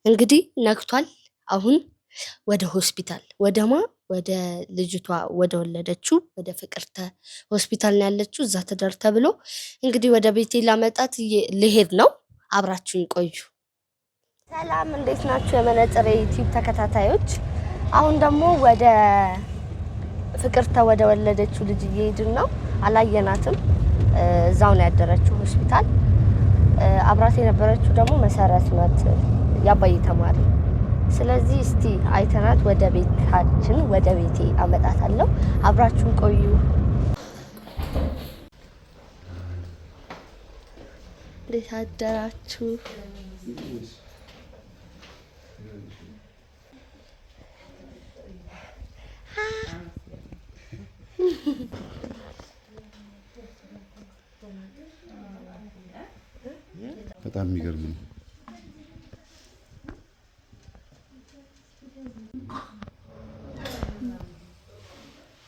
እንግዲህ ነግቷል። አሁን ወደ ሆስፒታል ወደ ልጅቷ ወደ ወለደችው ወደ ፍቅርተ ሆስፒታል ነው ያለችው። እዛ ትደር ተብሎ እንግዲህ ወደ ቤቴ ላመጣት ልሄድ ነው። አብራችሁኝ ቆዩ። ሰላም፣ እንዴት ናችሁ የመነጽሬ ዩቲዩብ ተከታታዮች? አሁን ደግሞ ወደ ፍቅርተ ወደ ወለደችው ልጅ እየሄድን ነው። አላየናትም። እዛው ነው ያደረችው ሆስፒታል። አብራት የነበረችው ደግሞ መሰረት ናት፣ ያባይ ተማሪ። ስለዚህ እስቲ አይተናት ወደ ቤታችን ወደ ቤቴ አመጣታለሁ። አብራችሁን ቆዩ። እንዴት አደራችሁ? በጣም የሚገርም ነው።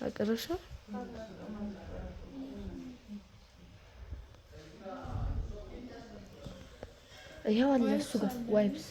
አቀረሻ ይሄው አለ እሱ ጋር ዋይፕስ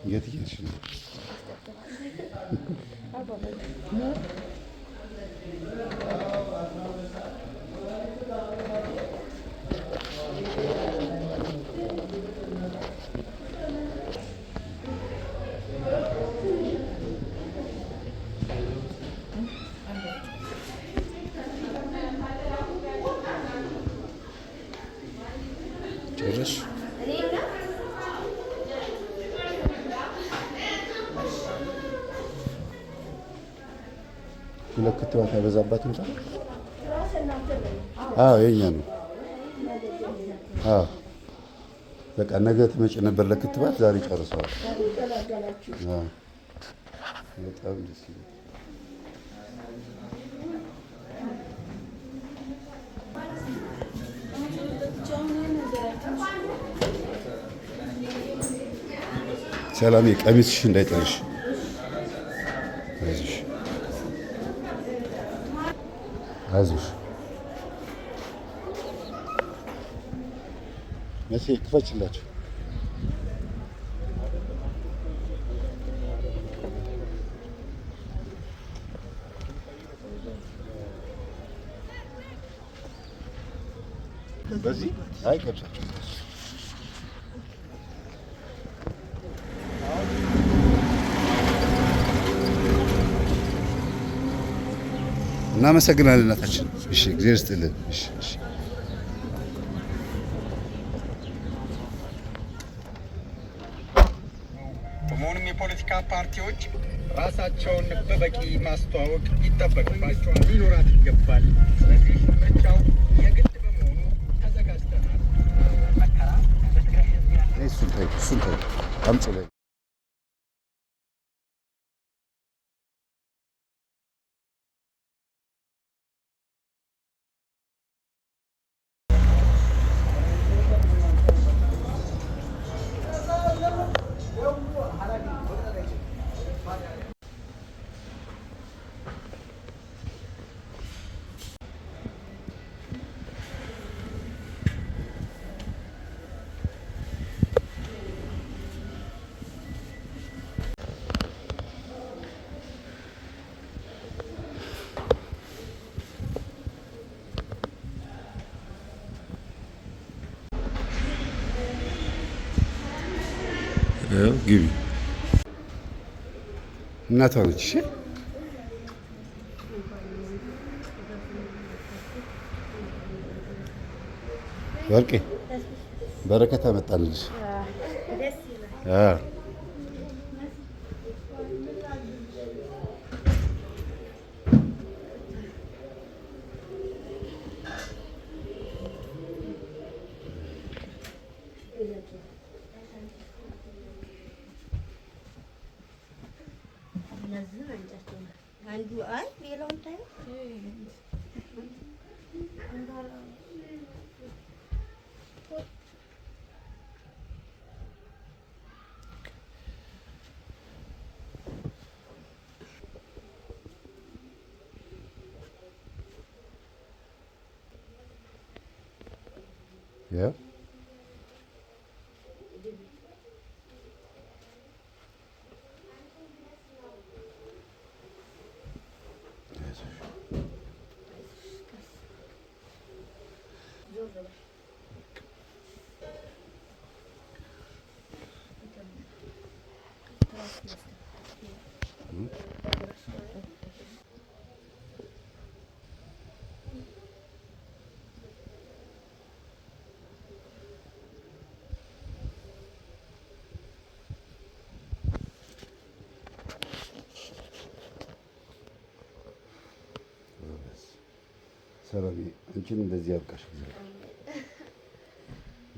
የት እየሄድሽ ነው? ጨረስሽ? ሁለት ክትባት አይበዛባትም? አዎ የኛ ነው። አዎ በቃ ነገ ትመጪ ነበር ለክትባት፣ ዛሬ ጨርሰዋል። አዎ በጣም ደስ ይላል። ሰላም፣ ቀሚስሽ እንዳይጠልሽ። አይዞሽ አይዞሽ። መቼ ክፈችላችሁ? በዚህ አይ ገብቻችሁ እናመሰግናለን እናታችን። እሺ እግዚአብሔር ይስጥልን። እሺ እሺ። በመሆኑም የፖለቲካ ፓርቲዎች ራሳቸውን በበቂ ማስተዋወቅ ይጠበቅባቸዋል፣ ሊኖራት ይገባል። ስለዚህ ምርጫው የግድ በመሆኑ ተዘጋጅተናል። መከራ እሱን ተይ አምጪ ላይ ግቢ እናቷ ነች። እሺ ወርቄ በረከት አመጣልሽ። Yeah. ሰላም አንቺን እንደዚህ ያብቃሽ።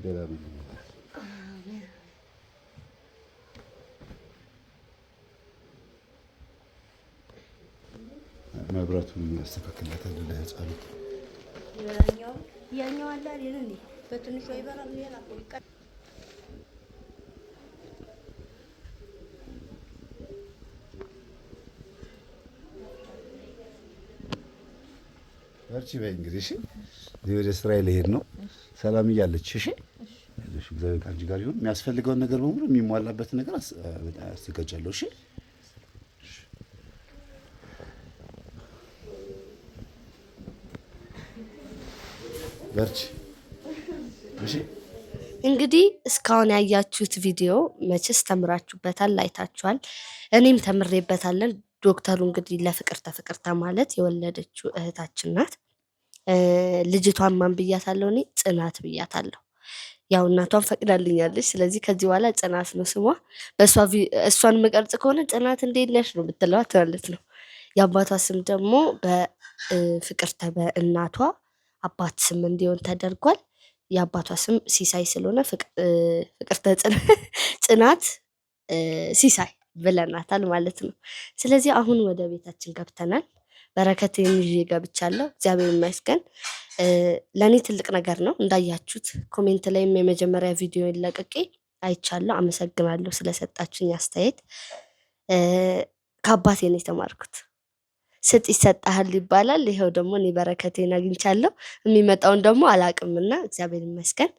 ደህና ነኝ። መብራቱን ያስተካክላታል ለህፃኑ። ያኛው አለ አይደል እንዴ? በትንሹ ይበራል ሌላ እርቺ በይ እንግዲህ እሺ። ወደ ስራዬ ልሄድ ነው። ሰላም እያለች እሺ። እሺ እግዚአብሔር ከአንቺ ጋር ይሁን። የሚያስፈልገውን ነገር በሙሉ የሚሟላበት ነገር አዘጋጃለሁ። እሺ በርቺ እሺ። እንግዲህ እስካሁን ያያችሁት ቪዲዮ መቼስ ተምራችሁበታል፣ አይታችኋል። እኔም ተምሬበታለን። ዶክተሩ እንግዲህ ለፍቅርተ ማለት የወለደችው እህታችን ናት። ልጅቷን ማን ብያታለሁ? እኔ ጽናት ብያታለሁ። ያው እናቷን ፈቅዳልኛለች። ስለዚህ ከዚህ በኋላ ጽናት ነው ስሟ። እሷን መቀርጽ ከሆነ ጽናት እንዴት ነሽ ነው ብትለዋት ማለት ነው። የአባቷ ስም ደግሞ በፍቅርተ በእናቷ አባት ስም እንዲሆን ተደርጓል። የአባቷ ስም ሲሳይ ስለሆነ ፍቅርተ ጽናት ሲሳይ ብለናታል ማለት ነው። ስለዚህ አሁን ወደ ቤታችን ገብተናል። በረከቴን ይዤ ገብቻለሁ። እግዚአብሔር ይመስገን። ለእኔ ትልቅ ነገር ነው። እንዳያችሁት ኮሜንት ላይም የመጀመሪያ ቪዲዮ ለቅቄ አይቻለሁ። አመሰግናለሁ ስለሰጣችሁኝ አስተያየት። ከአባቴ ነው የተማርኩት። ስጥ ይሰጣሃል ይባላል። ይኸው ደግሞ እኔ በረከቴን አግኝቻለሁ። የሚመጣውን ደግሞ አላቅምና እግዚአብሔር ይመስገን።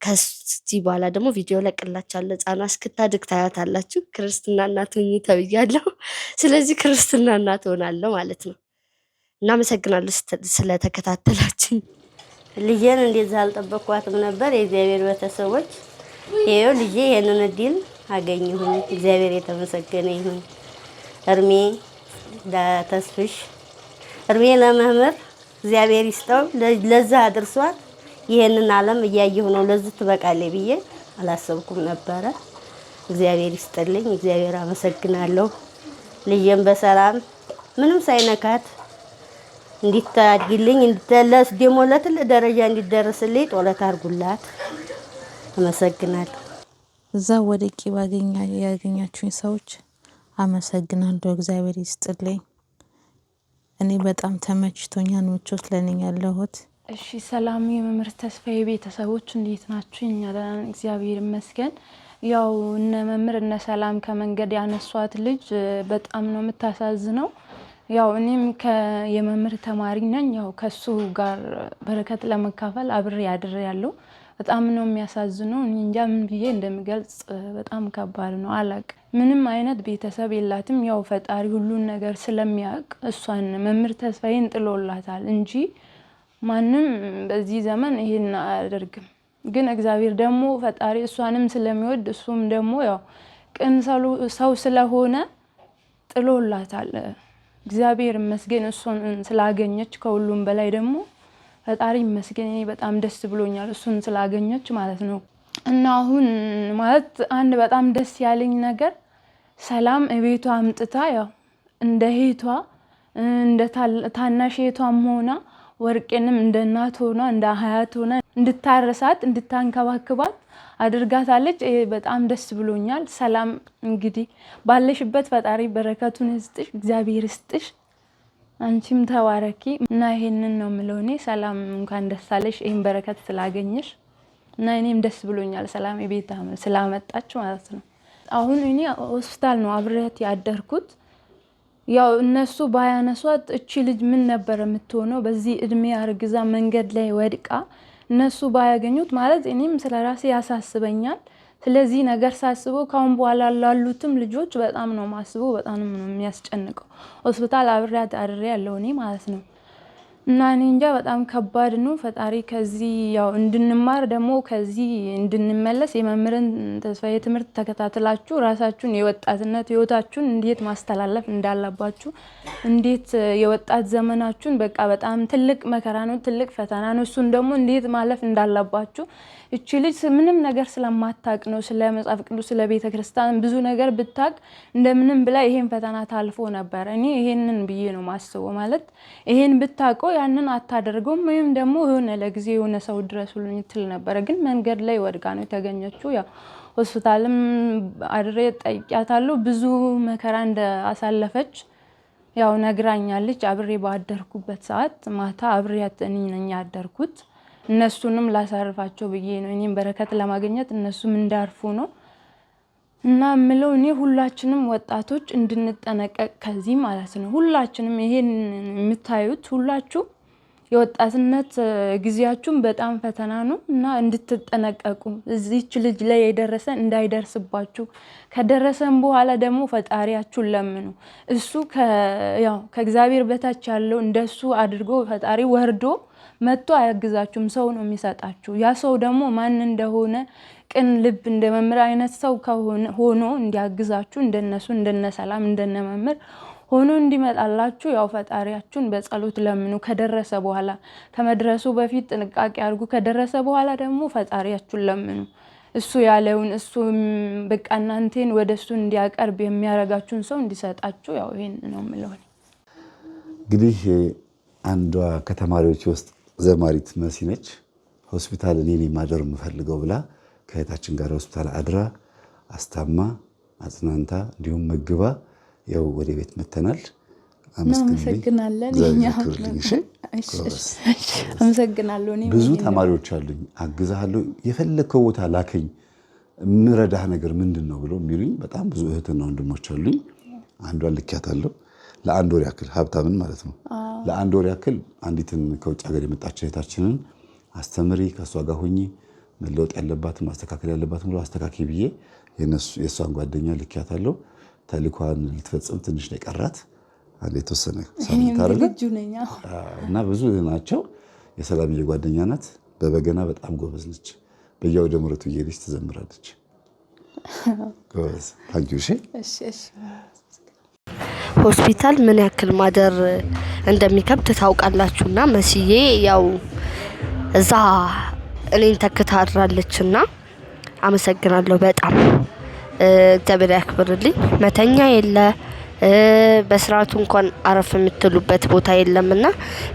ከዚህ በኋላ ደግሞ ቪዲዮ ለቅላችኋለሁ። ሕፃኗ እስክታድግ ታያታላችሁ። ክርስትና እናት ሁኚ ተብያለሁ። ስለዚህ ክርስትና እናት ሆናለሁ ማለት ነው። እናመሰግናለሁ ስለተከታተላችሁኝ። ልጄን እንደዛ አልጠበቅኳትም ነበር። የእግዚአብሔር ቤተሰቦች ይኸው ልጄ ይሄንን እድል አገኘሁኝ። እግዚአብሔር የተመሰገነ ይሁን። እርሜ ለተስፍሽ እርሜ ለመምህር እግዚአብሔር ይስጠው። ለዛ አድርሷት ይሄንን ዓለም እያየሁ ነው። ለዚህ ትበቃለች ብዬ አላሰብኩም ነበረ። እግዚአብሔር ይስጥልኝ። እግዚአብሔር አመሰግናለሁ። ልጄን በሰላም ምንም ሳይነካት እንዲታድግልኝ እንድትለስ ደግሞ ለትልቅ ደረጃ እንዲደርስልኝ ጦለት አድርጉላት። አመሰግናለሁ። እዛ ወድቄ ያገኛችሁኝ ሰዎች አመሰግናለሁ። እግዚአብሔር ይስጥልኝ። እኔ በጣም ተመችቶኛል። ምቾት ለኔ ያለሁት። እሺ ሰላም የመምህር ተስፋዬ ቤተሰቦች እንዴት ናችሁ? እኛ ደህና ነን እግዚአብሔር ይመስገን። ያው እነ መምህር እነ ሰላም ከመንገድ ያነሷት ልጅ በጣም ነው የምታሳዝነው። ያው እኔም የመምህር ተማሪ ነኝ። ያው ከሱ ጋር በረከት ለመካፈል አብሬ ያለው በጣም ነው የሚያሳዝነው። እንጃ ምን ብዬ እንደምገልጽ በጣም ከባድ ነው። አላቅ ምንም አይነት ቤተሰብ የላትም። ያው ፈጣሪ ሁሉን ነገር ስለሚያውቅ እሷን መምህር ተስፋዬን ጥሎላታል እንጂ ማንም በዚህ ዘመን ይሄን አያደርግም። ግን እግዚአብሔር ደግሞ ፈጣሪ እሷንም ስለሚወድ እሱም ደግሞ ያው ቅን ሰው ስለሆነ ጥሎላታል። እግዚአብሔር ይመስገን እሱን ስላገኘች። ከሁሉም በላይ ደግሞ ፈጣሪ ይመስገን እኔ በጣም ደስ ብሎኛል እሱን ስላገኘች ማለት ነው። እና አሁን ማለት አንድ በጣም ደስ ያለኝ ነገር ሰላም ቤቷ አምጥታ ያው እንደ ሄቷ እንደ ታናሽ ሄቷም ሆና ወርቄንም እንደ እናት ሆና እንደ አያት ሆና እንድታረሳት እንድታንከባክባት አድርጋታለች። በጣም ደስ ብሎኛል። ሰላም እንግዲህ ባለሽበት ፈጣሪ በረከቱን ይስጥሽ፣ እግዚአብሔር ይስጥሽ፣ አንቺም ተባረኪ እና ይሄንን ነው የምለው እኔ። ሰላም እንኳን ደስ አለሽ ይሄን በረከት ስላገኘሽ እና እኔም ደስ ብሎኛል ሰላም ቤት ስላመጣች ማለት ነው። አሁን እኔ ሆስፒታል ነው አብሬያት ያደርኩት። ያው እነሱ ባያነሷት እቺ ልጅ ምን ነበር የምትሆነው? በዚህ እድሜ አርግዛ መንገድ ላይ ወድቃ እነሱ ባያገኙት ማለት እኔም ስለራሴ ያሳስበኛል። ስለዚህ ነገር ሳስበው ካሁን በኋላ ላሉትም ልጆች በጣም ነው ማስበው፣ በጣም ነው የሚያስጨንቀው። ሆስፒታል አብሬያት አድሬ ያለው እኔ ማለት ነው። እና እኔ እንጃ በጣም ከባድ ነው። ፈጣሪ ከዚህ ያው እንድንማር ደግሞ ከዚህ እንድንመለስ የመምህርን ተስፋዬ ትምህርት ተከታትላችሁ ራሳችሁን የወጣትነት ህይወታችሁን እንዴት ማስተላለፍ እንዳለባችሁ፣ እንዴት የወጣት ዘመናችሁን በቃ በጣም ትልቅ መከራ ነው፣ ትልቅ ፈተና ነው። እሱን ደግሞ እንዴት ማለፍ እንዳለባችሁ እቺ ልጅ ምንም ነገር ስለማታቅ ነው ስለ መጽሐፍ ቅዱስ ስለ ቤተክርስቲያን ብዙ ነገር ብታቅ እንደምንም ብላ ይሄን ፈተና ታልፎ ነበር። እኔ ይሄንን ብዬ ነው ማስበው ማለት ይሄን ብታቀው ያንን አታደርገውም ወይም ደግሞ የሆነ ለጊዜ የሆነ ሰው ድረሱልኝ ትል ነበር። ግን መንገድ ላይ ወድቃ ነው የተገኘችው። ያው ሆስፒታልም አድሬ ጠይቂያታለሁ ብዙ መከራ እንዳሳለፈች ያው ነግራኛለች። አብሬ ባደርኩበት ሰዓት ማታ አብሬያት እኔ ነኝ ያደርኩት። እነሱንም ላሳርፋቸው ብዬ ነው እኔም በረከት ለማግኘት እነሱም እንዳርፉ ነው። እና ምለው እኔ ሁላችንም ወጣቶች እንድንጠነቀቅ ከዚህ ማለት ነው። ሁላችንም ይሄን የምታዩት ሁላችሁ የወጣትነት ጊዜያችሁን በጣም ፈተና ነው እና እንድትጠነቀቁ እዚች ልጅ ላይ የደረሰ እንዳይደርስባችሁ ከደረሰን በኋላ ደግሞ ፈጣሪያችሁን ለምኑ። እሱ ያው ከእግዚአብሔር በታች ያለው እንደሱ አድርጎ ፈጣሪ ወርዶ መጥቶ አያግዛችሁም፣ ሰው ነው የሚሰጣችሁ። ያ ሰው ደግሞ ማን እንደሆነ ቅን ልብ እንደመምህር አይነት ሰው ሆኖ እንዲያግዛችሁ እንደነሱ እንደነሰላም እንደነመምህር ሆኖ እንዲመጣላችሁ ያው ፈጣሪያችሁን በጸሎት ለምኑ። ከደረሰ በኋላ ከመድረሱ በፊት ጥንቃቄ አድርጉ። ከደረሰ በኋላ ደግሞ ፈጣሪያችሁን ለምኑ። እሱ ያለውን እሱ በቃ እናንተን ወደሱ እንዲያቀርብ የሚያረጋችሁን ሰው እንዲሰጣችሁ ያው ይሄን ነው የምለው። እንግዲህ አንዷ ከተማሪዎች ውስጥ ዘማሪት መሲ ነች። ሆስፒታል እኔ ማደር የምፈልገው ብላ ከእህታችን ጋር ሆስፒታል አድራ አስታማ አጽናንታ እንዲሁም መግባ ያው ወደ ቤት መተናል። አመሰግናለን። አመሰግናለሁ። ብዙ ተማሪዎች አሉኝ አግዛለሁ የፈለከው ቦታ ላከኝ ምረዳህ ነገር ምንድነው ብለው የሚሉኝ በጣም ብዙ እህትና ወንድሞች አሉኝ። አንዷን ልኪያታለሁ ለአንድ ወር ያክል ሀብታምን ማለት ነው። ለአንድ ወር ያክል አንዲትን ከውጭ ሀገር የመጣች እህታችንን አስተምሪ ከሷ ጋር ሆኚ መለወጥ ያለባት ማስተካከል ያለባት ሙሉ አስተካክይ ብዬ የሷን ጓደኛ ልኪያታለሁ። ተልኳን ልትፈጽም ትንሽ ነው የቀራት። አንዴ ተወሰነ ሳምንት አይደል እና ብዙ ናቸው። የሰላምዬ ጓደኛ ናት። በበገና በጣም ጎበዝ ነች። በያው ደምረቱ እየሄደች ትዘምራለች። ጎበዝ ታንኪዩ። እሺ ሆስፒታል ምን ያክል ማደር እንደሚከብድ ታውቃላችሁና መስዬ ያው እዛ እኔን ተክታ አድራለችና አመሰግናለሁ በጣም እግዚአብሔር ያክብርልኝ። መተኛ የለ በስርዓቱ እንኳን አረፍ የምትሉበት ቦታ የለምና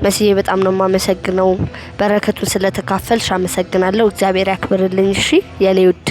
መስዬ በጣም ነው የማመሰግነው። በረከቱን ስለተካፈልሽ አመሰግናለሁ። እግዚአብሔር ያክብርልኝ። እሺ የኔ ውድ